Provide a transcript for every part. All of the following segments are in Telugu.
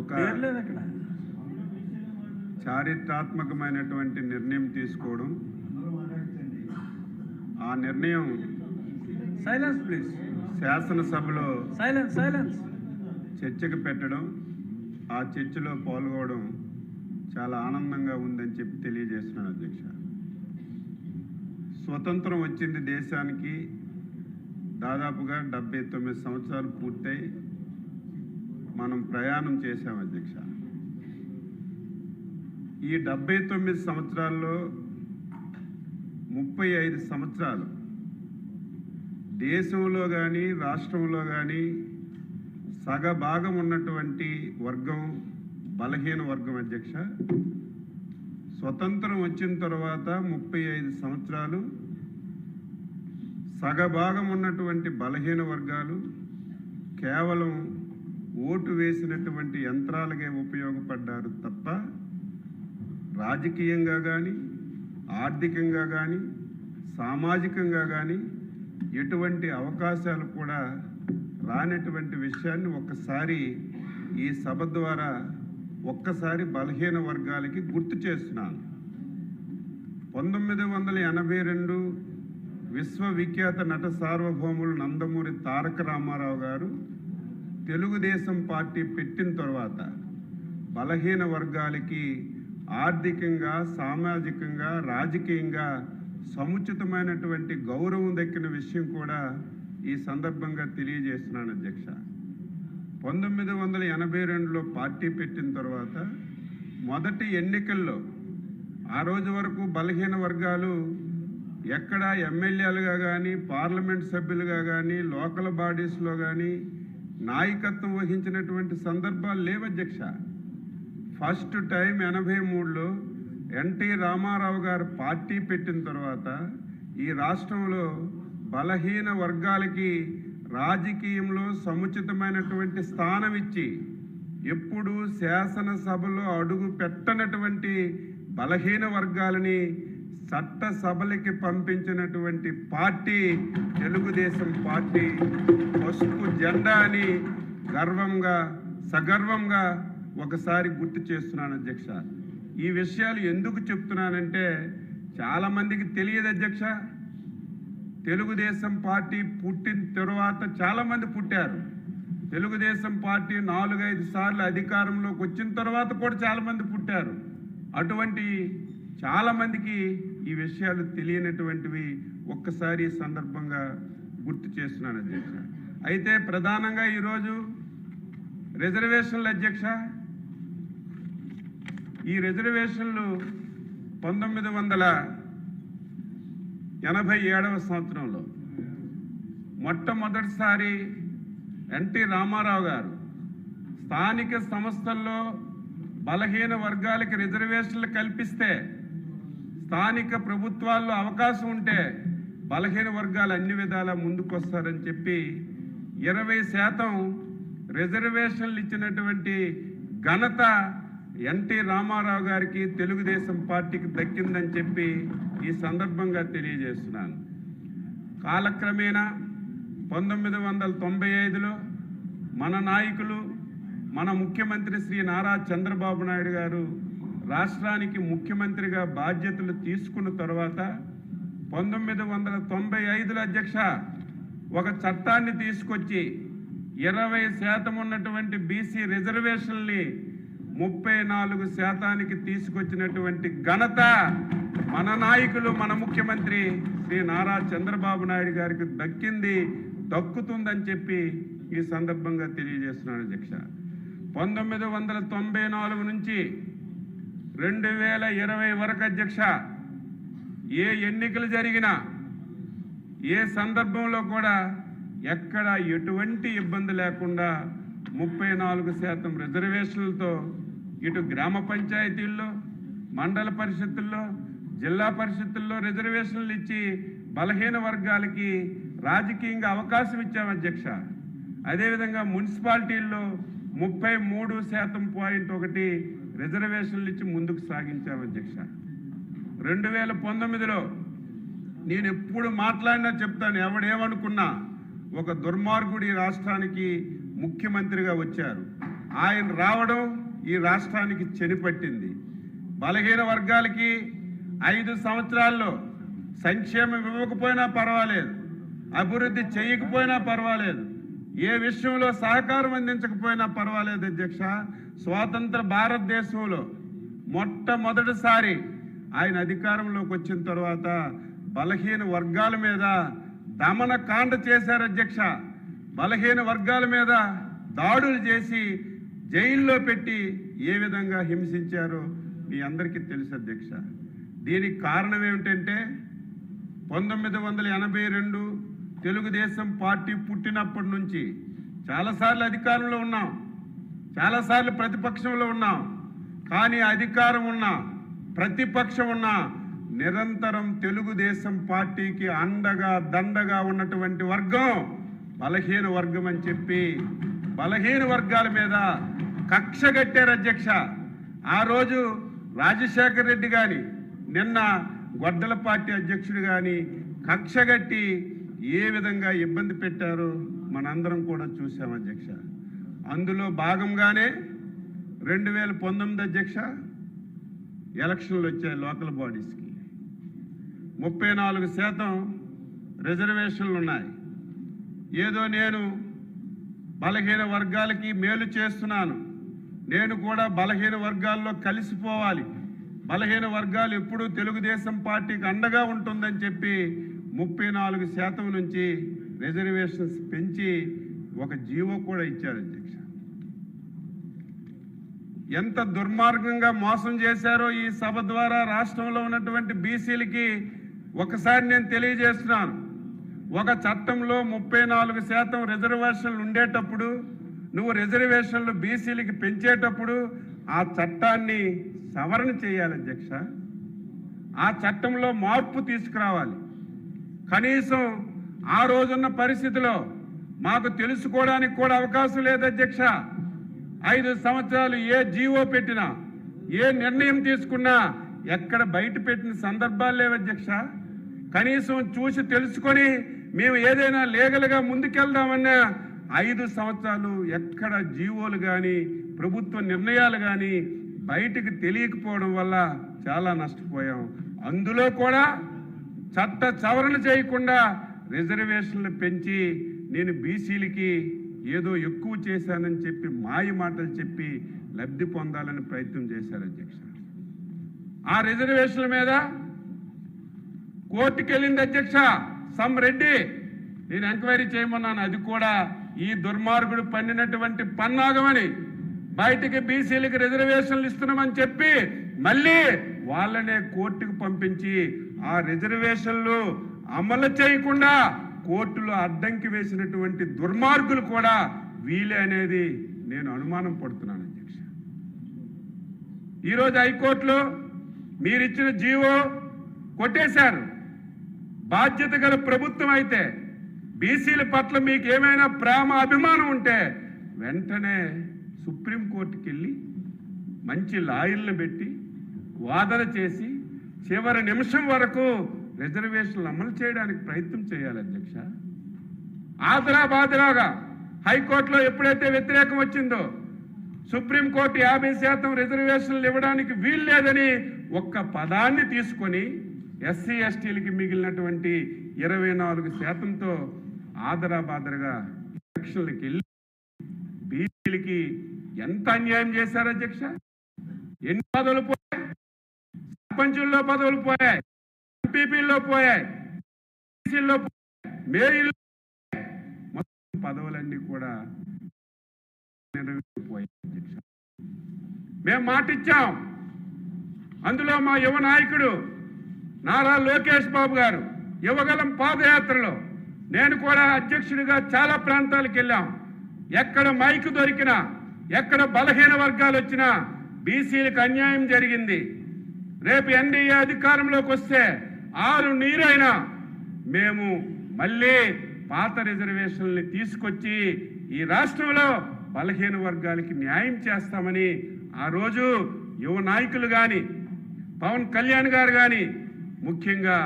ఒక చారిత్రాత్మకమైనటువంటి నిర్ణయం తీసుకోవడం, ఆ నిర్ణయం శాసనసభలో చర్చకు పెట్టడం, ఆ చర్చలో పాల్గొనడం చాలా ఆనందంగా ఉందని చెప్పి తెలియజేస్తున్నాను అధ్యక్ష. స్వతంత్రం వచ్చింది దేశానికి దాదాపుగా 79 సంవత్సరాలు పూర్తయి మనం ప్రయాణం చేశాం అధ్యక్ష. ఈ 79 సంవత్సరాల్లో 35 సంవత్సరాలు దేశంలో కానీ రాష్ట్రంలో కానీ సగభాగం ఉన్నటువంటి వర్గం బలహీన వర్గం అధ్యక్ష. స్వతంత్రం వచ్చిన తర్వాత 35 సంవత్సరాలు సగభాగం ఉన్నటువంటి బలహీన వర్గాలు కేవలం ఓటు వేసినటువంటి యంత్రాలకే ఉపయోగపడ్డారు తప్ప రాజకీయంగా కానీ ఆర్థికంగా కానీ సామాజికంగా కానీ ఎటువంటి అవకాశాలు కూడా రానటువంటి విషయాన్ని ఒక్కసారి ఈ సభ ద్వారా ఒక్కసారి బలహీన వర్గాలకి గుర్తు చేస్తున్నాను. 1982 విశ్వవిఖ్యాత నట సార్వభౌములు నందమూరి తారక రామారావు గారు తెలుగుదేశం పార్టీ పెట్టిన తర్వాత బలహీన వర్గాలకి ఆర్థికంగా సామాజికంగా రాజకీయంగా సముచితమైనటువంటి గౌరవం దక్కిన విషయం కూడా ఈ సందర్భంగా తెలియజేస్తున్నాను అధ్యక్ష. 1982లో పార్టీ పెట్టిన తర్వాత మొదటి ఎన్నికల్లో ఆ రోజు వరకు బలహీన వర్గాలు ఎక్కడ ఎమ్మెల్యేలుగా కానీ పార్లమెంట్ సభ్యులుగా కానీ లోకల్ బాడీస్లో కానీ నాయకత్వం వహించినటువంటి సందర్భాలు లేవు అధ్యక్ష. ఫస్ట్ టైం 83లో ఎన్టీ రామారావు గారు పార్టీ పెట్టిన తర్వాత ఈ రాష్ట్రంలో బలహీన వర్గాలకి రాజకీయంలో సముచితమైనటువంటి స్థానం ఇచ్చి ఎప్పుడు శాసనసభలో అడుగు పెట్టనటువంటి బలహీన వర్గాలని చట్టసభలకి పంపించినటువంటి పార్టీ తెలుగుదేశం పార్టీ. పసుపు జెండా అని గర్వంగా సగర్వంగా ఒకసారి గుర్తు చేస్తున్నాను అధ్యక్ష. ఈ విషయాలు ఎందుకు చెప్తున్నానంటే చాలామందికి తెలియదు అధ్యక్ష. తెలుగుదేశం పార్టీ పుట్టిన తరువాత చాలామంది పుట్టారు. తెలుగుదేశం పార్టీ 4-5 సార్లు అధికారంలోకి వచ్చిన తర్వాత కూడా చాలామంది పుట్టారు. అటువంటి చాలామందికి ఈ విషయాలు తెలియనటువంటివి ఒక్కసారి సందర్భంగా గుర్తు చేస్తున్నాను అధ్యక్ష. అయితే ప్రధానంగా ఈరోజు రిజర్వేషన్లు అధ్యక్ష. ఈ రిజర్వేషన్లు 1987వ సంవత్సరంలో మొట్టమొదటిసారి ఎన్టీ రామారావు గారు స్థానిక సంస్థల్లో బలహీన వర్గాలకి రిజర్వేషన్లు కల్పిస్తే స్థానిక ప్రభుత్వాల్లో అవకాశం ఉంటే బలహీన వర్గాలు అన్ని విధాలా ముందుకొస్తారని చెప్పి 20% రిజర్వేషన్లు ఇచ్చినటువంటి ఘనత ఎన్టీ రామారావు గారికి తెలుగుదేశం పార్టీకి దక్కిందని చెప్పి ఈ సందర్భంగా తెలియజేస్తున్నాను. కాలక్రమేణా 1995లో మన నాయకులు మన ముఖ్యమంత్రి శ్రీ నారా చంద్రబాబు నాయుడు గారు రాష్ట్రానికి ముఖ్యమంత్రిగా బాధ్యతలు తీసుకున్న తర్వాత 1995లో అధ్యక్ష ఒక చట్టాన్ని తీసుకొచ్చి 20% ఉన్నటువంటి బీసీ రిజర్వేషన్ని 34% తీసుకొచ్చినటువంటి ఘనత మన నాయకులు మన ముఖ్యమంత్రి శ్రీ నారా చంద్రబాబు నాయుడు గారికి దక్కుతుందని చెప్పి ఈ సందర్భంగా తెలియజేస్తున్నాను అధ్యక్ష. 1994 నుంచి 2020 వరకు అధ్యక్ష ఏ ఎన్నికలు జరిగినా ఏ సందర్భంలో కూడా ఎక్కడ ఎటువంటి ఇబ్బంది లేకుండా 34% రిజర్వేషన్లతో ఇటు గ్రామ పంచాయతీల్లో మండల పరిషత్తుల్లో జిల్లా పరిషత్తుల్లో రిజర్వేషన్లు ఇచ్చి బలహీన వర్గాలకి రాజకీయంగా అవకాశం ఇచ్చాం అధ్యక్ష. అదేవిధంగా మున్సిపాలిటీల్లో 33.1 రిజర్వేషన్లు ఇచ్చి ముందుకు సాగించాం అధ్యక్ష. 2019లో నేను ఎప్పుడు మాట్లాడినా చెప్తాను, ఎవడేమనుకున్నా ఒక దుర్మార్గుడి రాష్ట్రానికి ముఖ్యమంత్రిగా వచ్చారు. ఆయన రావడం ఈ రాష్ట్రానికి చెనిపట్టింది. బలహీన వర్గాలకి 5 సంవత్సరాల్లో సంక్షేమం ఇవ్వకపోయినా పర్వాలేదు, అభివృద్ధి చేయకపోయినా పర్వాలేదు, ఏ విషయంలో సహకారం అందించకపోయినా పర్వాలేదు అధ్యక్ష. స్వాతంత్ర భారతదేశంలో మొట్టమొదటిసారి ఆయన అధికారంలోకి వచ్చిన తర్వాత బలహీన వర్గాల మీద దమనకాండ చేశారు అధ్యక్ష. బలహీన వర్గాల మీద దాడులు చేసి జైల్లో పెట్టి ఏ విధంగా హింసించారో మీ అందరికీ తెలుసు అధ్యక్ష. దీనికి కారణం ఏమిటంటే 1982 తెలుగుదేశం పార్టీ పుట్టినప్పటి నుంచి చాలాసార్లు అధికారంలో ఉన్నాం, చాలాసార్లు ప్రతిపక్షంలో ఉన్నాం. కానీ అధికారం ఉన్నా ప్రతిపక్షం ఉన్నా నిరంతరం తెలుగుదేశం పార్టీకి అండగా దండగా ఉన్నటువంటి వర్గం బలహీన వర్గం అని చెప్పి బలహీన వర్గాల మీద కక్ష కట్టారు అధ్యక్ష. ఆ రోజు రాజశేఖర్ రెడ్డి కానీ నిన్న గొడ్డల పార్టీ అధ్యక్షుడు కానీ కక్ష కట్టి ఏ విధంగా ఇబ్బంది పెట్టారో మనందరం కూడా చూసాం అధ్యక్ష. అందులో భాగంగానే 2019 అధ్యక్ష ఎలక్షన్లు వచ్చాయి. లోకల్ బాడీస్కి 34% రిజర్వేషన్లు ఉన్నాయి. ఏదో నేను బలహీన వర్గాలకి మేలు చేస్తున్నాను, నేను కూడా బలహీన వర్గాల్లో కలిసిపోవాలి, బలహీన వర్గాలు ఎప్పుడూ తెలుగుదేశం పార్టీకి అండగా ఉంటుందని చెప్పి 34% నుంచి రిజర్వేషన్స్ పెంచి ఒక జీవో కూడా ఇచ్చారు అధ్యక్ష. ఎంత దుర్మార్గంగా మోసం చేశారో ఈ సభ ద్వారా రాష్ట్రంలో ఉన్నటువంటి బీసీలకి ఒకసారి నేను తెలియజేస్తున్నాను. ఒక చట్టంలో 34% రిజర్వేషన్లు ఉండేటప్పుడు నువ్వు రిజర్వేషన్లు బీసీలకి పెంచేటప్పుడు ఆ చట్టాన్ని సవరణ చేయాలి అధ్యక్ష. ఆ చట్టంలో మార్పు తీసుకురావాలి. కనీసం ఆ రోజున్న పరిస్థితిలో మాకు తెలుసుకోవడానికి కూడా అవకాశం లేదు అధ్యక్ష. 5 సంవత్సరాలు ఏ జీవో పెట్టినా ఏ నిర్ణయం తీసుకున్నా ఎక్కడ బయట పెట్టిన సందర్భాలు లేవు అధ్యక్ష. కనీసం చూసి తెలుసుకొని మేము ఏదైనా లీగల్గా ముందుకెళ్దామన్నా 5 సంవత్సరాలు ఎక్కడ జీవోలు కానీ ప్రభుత్వ నిర్ణయాలు కానీ బయటకు తెలియకపోవడం వల్ల చాలా నష్టపోయాం. అందులో కూడా చట్ట సవరణ చేయకుండా రిజర్వేషన్లు పెంచి నేను బీసీలకి ఏదో ఎక్కువ చేశానని చెప్పి మాయ మాటలు చెప్పి లబ్ధి పొందాలని ప్రయత్నం చేశారు అధ్యక్ష. ఆ రిజర్వేషన్ల మీద కోర్టుకు వెళ్ళింది అధ్యక్ష సమ్ రెడ్డి. నేను ఎంక్వైరీ చేయమన్నాను, అది కూడా ఈ దుర్మార్గుడు పన్నినటువంటి పన్నాగమని బయటికి బీసీలకి రిజర్వేషన్లు ఇస్తున్నామని చెప్పి మళ్ళీ వాళ్ళనే కోర్టుకు పంపించి ఆ రిజర్వేషన్లు అమలు చేయకుండా కోర్టులో అడ్డంకి వేసినటువంటి దుర్మార్గులు కూడా వీలే అనేది నేను అనుమానం పడుతున్నాను అధ్యక్ష. ఈరోజు హైకోర్టులో మీరిచ్చిన జీవో కొట్టేశారు. బాధ్యత గల ప్రభుత్వం అయితే బీసీల పట్ల మీకు ఏమైనా ప్రేమ అభిమానం ఉంటే వెంటనే సుప్రీంకోర్టుకి వెళ్ళి మంచి లాయర్లు పెట్టి వాదన చేసి చివరి నిమిషం వరకు రిజర్వేషన్లు అమలు చేయడానికి ప్రయత్నం చేయాలి అధ్యక్ష. ఆదరాబాదరాగా హైకోర్టులో ఎప్పుడైతే వ్యతిరేకం వచ్చిందో సుప్రీంకోర్టు 50% రిజర్వేషన్లు ఇవ్వడానికి వీలు లేదని ఒక్క పదాన్ని తీసుకొని ఎస్సీ ఎస్టీలకి మిగిలినటువంటి 24%తో ఆదరాబాదరగా ఎలక్షన్లకు వెళ్ళి బీసీలకి ఎంత అన్యాయం చేశారు అధ్యక్ష. ఎన్ని పదవులు పోయాయి, సర్పంచుల్లో పదవులు పోయాయి, ఎంపీపీల్లో పోయాయి, బీసీల్లో మేయర్లో మొత్తం పదవులన్నీ కూడా పోయాయి అధ్యక్ష. మేము మాట ఇచ్చాం. అందులో మా యువ నాయకుడు నారా లోకేష్ బాబు గారు యువగలం పాదయాత్రలో నేను కూడా అధ్యక్షుడిగా చాలా ప్రాంతాలకు వెళ్ళాం. ఎక్కడ మైకు దొరికినా, ఎక్కడ బలహీన వర్గాలు వచ్చినా బీసీలకు అన్యాయం జరిగింది. రేపు ఎన్డీఏ అధికారంలోకి వస్తే 6 నీరైనా మేము మళ్ళీ పాత రిజర్వేషన్లు తీసుకొచ్చి ఈ రాష్ట్రంలో బలహీన వర్గాలకి న్యాయం చేస్తామని ఆ రోజు యువ నాయకులు కానీ పవన్ కళ్యాణ్ గారు కానీ ముఖ్యంగా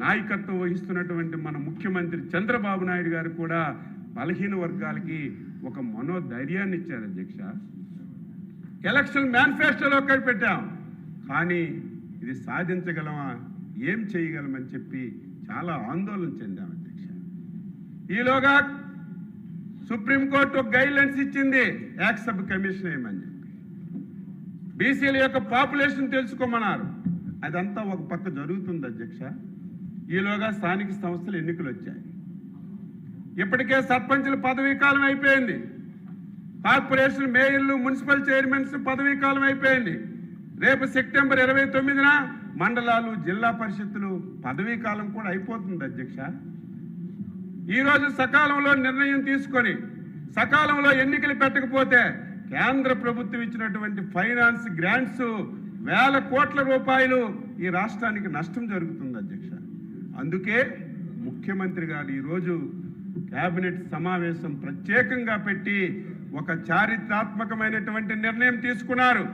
నాయకత్వం వహిస్తున్నటువంటి మన ముఖ్యమంత్రి చంద్రబాబు నాయుడు గారు కూడా బలహీన వర్గాలకి ఒక మనోధైర్యాన్ని ఇచ్చారు అధ్యక్ష. ఎలక్షన్ మేనిఫెస్టోలో పెట్టాం, కానీ ఇది సాధించగలమా, ఏం చేయగలమని చెప్పి చాలా ఆందోళన చెందాం అధ్యక్ష. ఈలోగా సుప్రీంకోర్టు ఒక గైడ్లైన్స్ ఇచ్చింది, యాక్సబ్ కమిషన్ ఏమని చెప్పి బీసీల యొక్క పాపులేషన్ తెలుసుకోమన్నారు. అదంతా ఒక పక్క జరుగుతుంది అధ్యక్ష. ఈలోగా స్థానిక సంస్థల ఎన్నికలు వచ్చాయి. ఇప్పటికే సర్పంచుల పదవీ కాలం అయిపోయింది, కార్పొరేషన్ మేయర్లు మున్సిపల్ చైర్మన్స్ పదవీ కాలం అయిపోయింది. రేపు సెప్టెంబర్ 29న మండలాలు జిల్లా పరిషత్తులు పదవీ కాలం కూడా అయిపోతుంది అధ్యక్ష. ఈరోజు సకాలంలో నిర్ణయం తీసుకొని సకాలంలో ఎన్నికలు పెట్టకపోతే కేంద్ర ప్రభుత్వం ఇచ్చినటువంటి ఫైనాన్స్ గ్రాంట్స్ వేల కోట్ల రూపాయలు ఈ రాష్ట్రానికి నష్టం జరుగుతుంది అధ్యక్ష. అందుకే ముఖ్యమంత్రి గారు ఈరోజు కేబినెట్ సమావేశం ప్రత్యేకంగా పెట్టి ఒక చారిత్రాత్మకమైనటువంటి నిర్ణయం తీసుకున్నారు.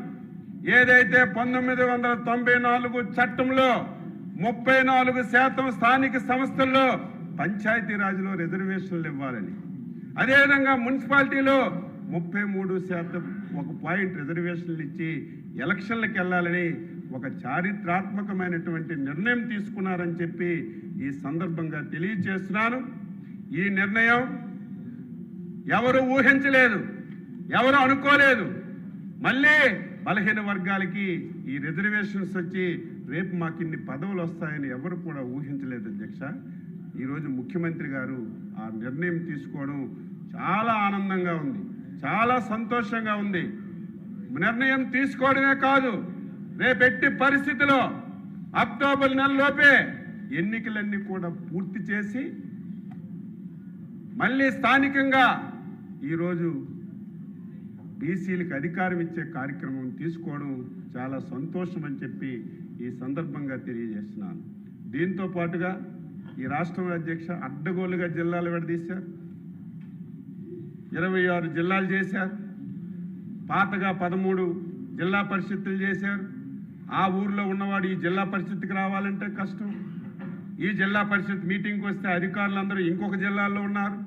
ఏదైతే 1994 చట్టంలో 34% స్థానిక సంస్థల్లో పంచాయతీరాజ్లో రిజర్వేషన్లు ఇవ్వాలని, అదేవిధంగా మున్సిపాలిటీలో 33% ఒక పాయింట్ రిజర్వేషన్లు ఇచ్చి ఎలక్షన్లకు వెళ్ళాలని ఒక చారిత్రాత్మకమైనటువంటి నిర్ణయం తీసుకున్నారని చెప్పి ఈ సందర్భంగా తెలియజేస్తున్నాను. ఈ నిర్ణయం ఎవరు ఊహించలేదు, ఎవరు అనుకోలేదు. మళ్ళీ బలహీన వర్గాలకి ఈ రిజర్వేషన్స్ వచ్చి రేపు మాకు ఇన్ని పదవులు వస్తాయని ఎవరు కూడా ఊహించలేదు అధ్యక్ష. ఈరోజు ముఖ్యమంత్రి గారు ఆ నిర్ణయం తీసుకోవడం చాలా ఆనందంగా ఉంది, చాలా సంతోషంగా ఉంది. నిర్ణయం తీసుకోవడమే కాదు, రేపెట్టి పరిస్థితిలో అక్టోబర్ నెలలోపే ఎన్నికలన్నీ కూడా పూర్తి చేసి మళ్ళీ స్థానికంగా ఈరోజు బీసీలకు అధికారం ఇచ్చే కార్యక్రమం తీసుకోవడం చాలా సంతోషం అని చెప్పి ఈ సందర్భంగా తెలియజేస్తున్నాను. దీంతో పాటుగా ఈ రాష్ట్రం అధ్యక్ష అడ్డగోలుగా జిల్లాలు విడదీశారు, 26 జిల్లాలు చేశారు. పాతగా 13 జిల్లా పరిషత్తులు చేశారు. ఆ ఊర్లో ఉన్నవాడు ఈ జిల్లా పరిషత్తుకి రావాలంటే కష్టం. ఈ జిల్లా పరిషత్ మీటింగ్కి వస్తే అధికారులందరూ ఇంకొక జిల్లాల్లో ఉన్నారు.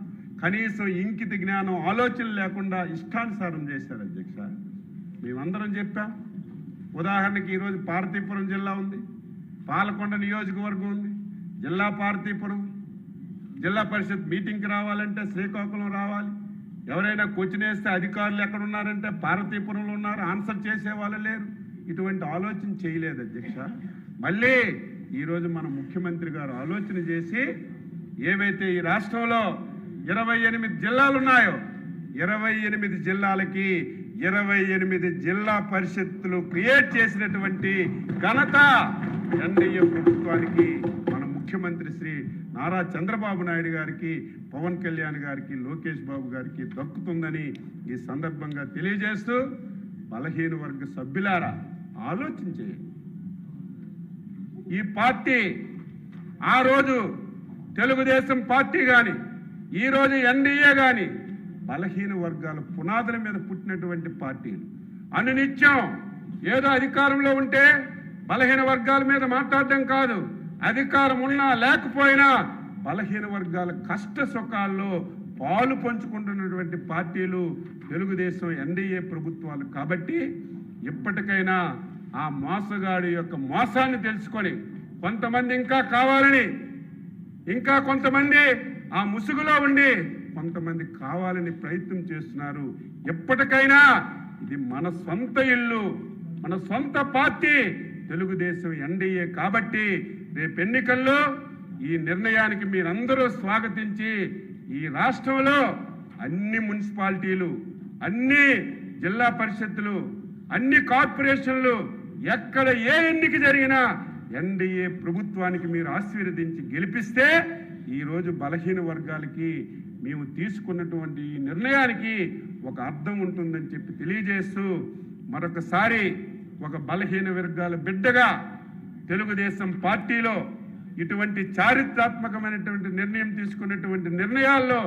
కనీసం ఇంకిత జ్ఞానం, ఆలోచన లేకుండా ఇష్టానుసారం చేశారు అధ్యక్ష. మేమందరం చెప్పాం. ఉదాహరణకి ఈరోజు పార్వతీపురం జిల్లా ఉంది, పాలకొండ నియోజకవర్గం ఉంది. జిల్లా పార్వతీపురం జిల్లా పరిషత్ మీటింగ్కి రావాలంటే శ్రీకాకుళం రావాలి. ఎవరైనా క్వశ్చన్ వేస్తే అధికారులు ఎక్కడున్నారంటే పార్వతీపురంలో ఉన్నారు, ఆన్సర్ చేసేవాళ్ళు లేరు. ఇటువంటి ఆలోచన చేయలేదు అధ్యక్ష. మళ్ళీ ఈరోజు మన ముఖ్యమంత్రి గారు ఆలోచన చేసి ఏవైతే ఈ రాష్ట్రంలో 28 జిల్లాలు ఉన్నాయో 28 జిల్లాలకి 28 జిల్లా పరిషత్తులు క్రియేట్ చేసినటువంటి ఘనత ఎన్డీఏ ప్రభుత్వానికి, మన ముఖ్యమంత్రి శ్రీ నారా చంద్రబాబు నాయుడు గారికి, పవన్ కళ్యాణ్ గారికి, లోకేష్ బాబు గారికి దక్కుతుందని ఈ సందర్భంగా తెలియజేస్తూ, బలహీన వర్గ సభ్యులారా ఆలోచన చేయండి. ఈ పార్టీ ఆ రోజు తెలుగుదేశం పార్టీ కానీ ఈరోజు ఎన్డీఏ కానీ బలహీన వర్గాల పునాదుల మీద పుట్టినటువంటి పార్టీలు. అనునిత్యం ఏదో అధికారంలో ఉంటే బలహీన వర్గాల మీద మాట్లాడడం కాదు, అధికారం ఉన్నా లేకపోయినా బలహీన వర్గాల కష్ట సుఖాల్లో పాలు పంచుకుంటున్నటువంటి పార్టీలు తెలుగుదేశం ఎన్డీఏ ప్రభుత్వాలు. కాబట్టి ఇప్పటికైనా ఆ మోసగాడి యొక్క మోసాన్ని తెలుసుకొని కొంతమంది ఇంకా కావాలని, ఇంకా కొంతమంది ఆ ముసుగులో ఉండి కొంతమంది కావాలని ప్రయత్నం చేస్తున్నారు. ఎప్పటికైనా ఇది మన సొంత ఇల్లు, మన సొంత పార్టీ తెలుగుదేశం ఎన్డీఏ. కాబట్టి రేపు ఎన్నికల్లో ఈ నిర్ణయానికి మీరందరూ స్వాగతించి ఈ రాష్ట్రంలో అన్ని మున్సిపాలిటీలు, అన్ని జిల్లా పరిషత్తులు, అన్ని కార్పొరేషన్లు ఎక్కడ ఏ ఎన్నిక జరిగినా ఎన్డీఏ ప్రభుత్వానికి మీరు ఆశీర్వదించి గెలిపిస్తే ఈరోజు బలహీన వర్గాలకి మేము తీసుకున్నటువంటి ఈ నిర్ణయానికి ఒక అర్థం ఉంటుందని చెప్పి తెలియజేస్తూ, మరొకసారి ఒక బలహీన వర్గాల బిడ్డగా తెలుగుదేశం పార్టీలో ఇటువంటి చారిత్రాత్మకమైనటువంటి నిర్ణయం తీసుకున్నటువంటి నిర్ణయాల్లో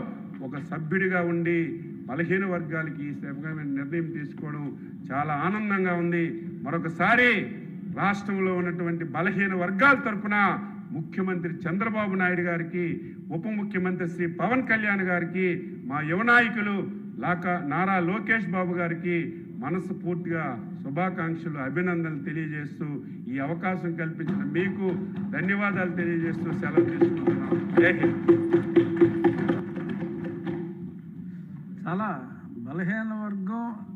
ఒక సభ్యుడిగా ఉండి బలహీన వర్గాలకి ఈ నిర్ణయం తీసుకోవడం చాలా ఆనందంగా ఉంది. మరొకసారి రాష్ట్రంలో ఉన్నటువంటి బలహీన వర్గాల తరపున ముఖ్యమంత్రి చంద్రబాబు నాయుడు గారికి, ఉప ముఖ్యమంత్రి శ్రీ పవన్ కళ్యాణ్ గారికి, మా యువ నాయకులు నారా లోకేష్ బాబు గారికి మనస్ఫూర్తిగా శుభాకాంక్షలు, అభినందనలు తెలియజేస్తూ ఈ అవకాశం కల్పించిన మీకు ధన్యవాదాలు తెలియజేస్తూ సెలవు తీసుకుంటున్నాం. జై హింద్. చాలా బలహీన వర్గం